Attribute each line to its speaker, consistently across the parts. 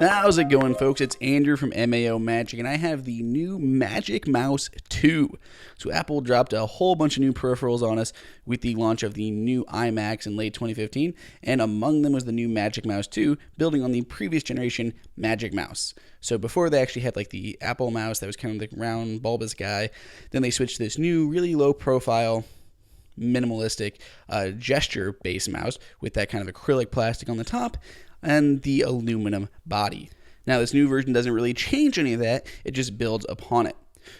Speaker 1: How's it going, folks? It's Andrew from MAO Magic, and I have the new Magic Mouse 2. So Apple dropped a whole bunch of new peripherals on us with the launch of the new iMacs in late 2015, and among them was the new Magic Mouse 2, building on the previous generation Magic Mouse. So before they actually had like the Apple mouse that was kind of the round, bulbous guy, then they switched to this new, really low profile, minimalistic gesture-based mouse with that kind of acrylic plastic on the top and the aluminum body. Now, this new version doesn't really change any of that, it just builds upon it.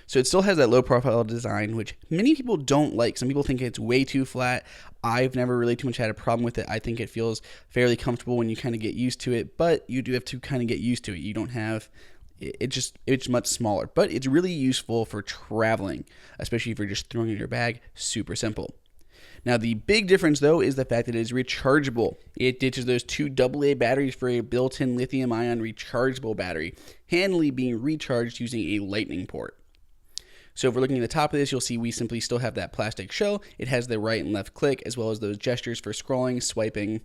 Speaker 1: So it still has that low profile design, which many people don't like. Some people think it's way too flat. I've never really too much had a problem with it. I think it feels fairly comfortable when you kind of get used to it, but you do have to kind of get used to it. You don't have it's much smaller, but it's really useful for traveling, especially if you're just throwing it in your bag. Super simple. Now, the big difference, though, is the fact that it is rechargeable. It ditches those two AA batteries for a built-in lithium-ion rechargeable battery, handily being recharged using a lightning port. So if we're looking at the top of this, you'll see we simply still have that plastic shell. It has the right and left click, as well as those gestures for scrolling, swiping,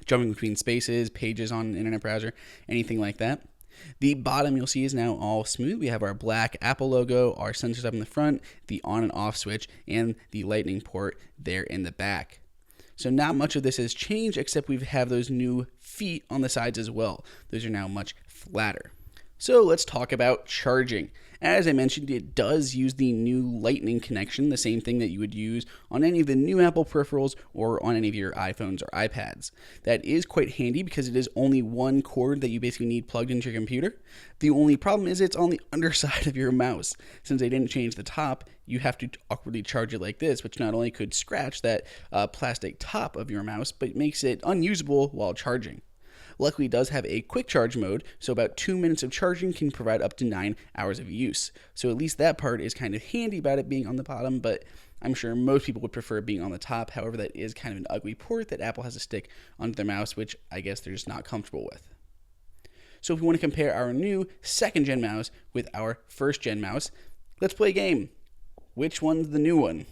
Speaker 1: jumping between spaces, pages on an internet browser, anything like that. The bottom you'll see is now all smooth. We have our black Apple logo, our sensors up in the front, the on and off switch, and the lightning port there in the back. So not much of this has changed, except we have those new feet on the sides as well. Those are now much flatter. So let's talk about charging. As I mentioned, it does use the new Lightning connection, the same thing that you would use on any of the new Apple peripherals or on any of your iPhones or iPads. That is quite handy because it is only one cord that you basically need plugged into your computer. The only problem is it's on the underside of your mouse. Since they didn't change the top, you have to awkwardly charge it like this, which not only could scratch that plastic top of your mouse, but makes it unusable while charging. Luckily, it does have a quick charge mode, so about 2 minutes of charging can provide up to 9 hours of use. So at least that part is kind of handy about it being on the bottom, but I'm sure most people would prefer it being on the top. However, that is kind of an ugly port that Apple has to stick onto their mouse, which I guess they're just not comfortable with. So if we want to compare our new second-gen mouse with our first-gen mouse, let's play a game. Which one's the new one?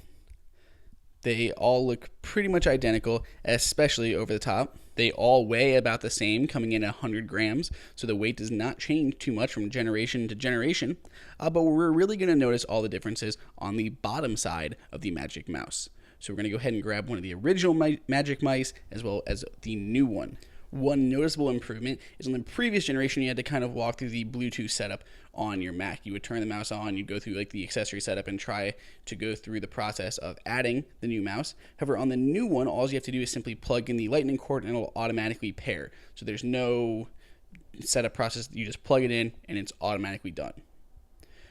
Speaker 1: They all look pretty much identical, especially over the top. They all weigh about the same, coming in at 100 grams, so the weight does not change too much from generation to generation, but we're really going to notice all the differences on the bottom side of the Magic Mouse. So we're going to go ahead and grab one of the original Magic Mice as well as the new one. One noticeable improvement is on the previous generation, you had to kind of walk through the Bluetooth setup on your Mac. You would turn the mouse on, you'd go through like the accessory setup and try to go through the process of adding the new mouse. However, on the new one, all you have to do is simply plug in the lightning cord and it'll automatically pair. So there's no setup process. You just plug it in and it's automatically done.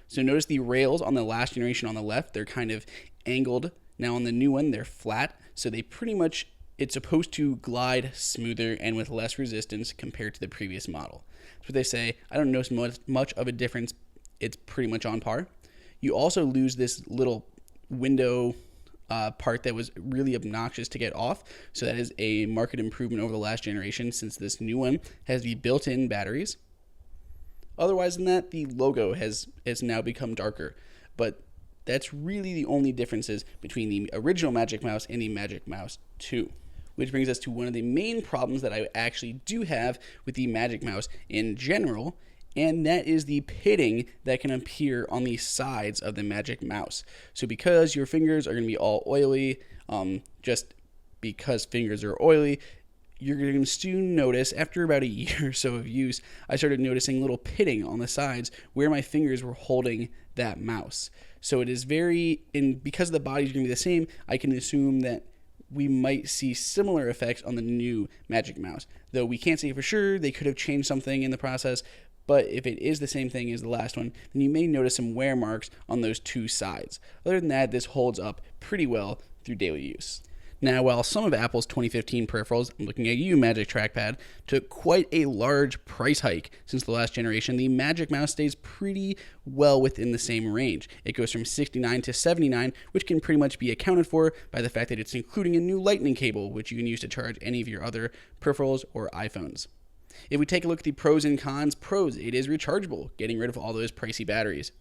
Speaker 1: So notice the rails on the last generation on the left, they're kind of angled. Now on the new one, they're flat. So they pretty much it's supposed to glide smoother and with less resistance compared to the previous model. That's what they say. I don't notice much of a difference. It's pretty much on par. You also lose this little window part that was really obnoxious to get off. So that is a marked improvement over the last generation since this new one has the built-in batteries. Otherwise than that, the logo has now become darker. But that's really the only differences between the original Magic Mouse and the Magic Mouse 2. Which brings us to one of the main problems that I actually do have with the Magic Mouse in general, and that is the pitting that can appear on the sides of the Magic Mouse. So because your fingers are going to be all oily, just because fingers are oily, you're going to soon notice, after about a year or so of use, I started noticing little pitting on the sides where my fingers were holding that mouse. So it is because the bodies are going to be the same, I can assume that we might see similar effects on the new Magic Mouse. Though we can't say for sure, they could have changed something in the process, but if it is the same thing as the last one, then you may notice some wear marks on those two sides. Other than that, this holds up pretty well through daily use. Now, while some of Apple's 2015 peripherals, I'm looking at you, Magic Trackpad, took quite a large price hike since the last generation, the Magic Mouse stays pretty well within the same range. It goes from $69 to $79, which can pretty much be accounted for by the fact that it's including a new lightning cable, which you can use to charge any of your other peripherals or iPhones. If we take a look at the pros and cons, it is rechargeable, getting rid of all those pricey batteries.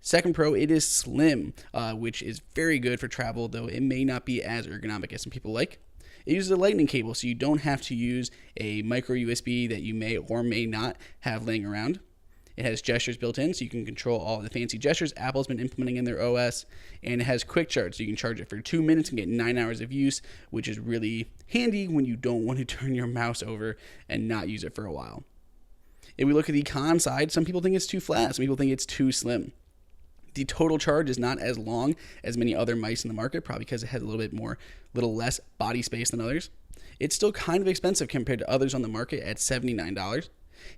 Speaker 1: Second Pro, it is slim, which is very good for travel, though it may not be as ergonomic as some people like. It uses a lightning cable, so you don't have to use a micro USB that you may or may not have laying around. It has gestures built in, so you can control all the fancy gestures Apple's been implementing in their OS. And it has quick charge, so you can charge it for 2 minutes and get 9 hours of use, which is really handy when you don't want to turn your mouse over and not use it for a while. If we look at the con side, some people think it's too flat, some people think it's too slim. The total charge is not as long as many other mice in the market, probably because it has a little less body space than others. It's still kind of expensive compared to others on the market at $79. It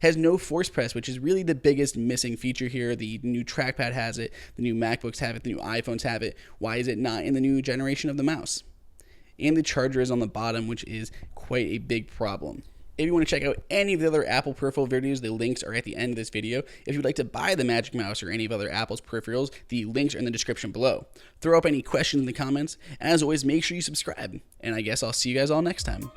Speaker 1: has no force press, which is really the biggest missing feature here. The new trackpad has it, the new MacBooks have it, the new iPhones have it. Why is it not in the new generation of the mouse? And the charger is on the bottom, which is quite a big problem. If you want to check out any of the other Apple peripheral videos, the links are at the end of this video. If you'd like to buy the Magic Mouse or any of other Apple's peripherals, the links are in the description below. Throw up any questions in the comments. As always, make sure you subscribe, and I guess I'll see you guys all next time.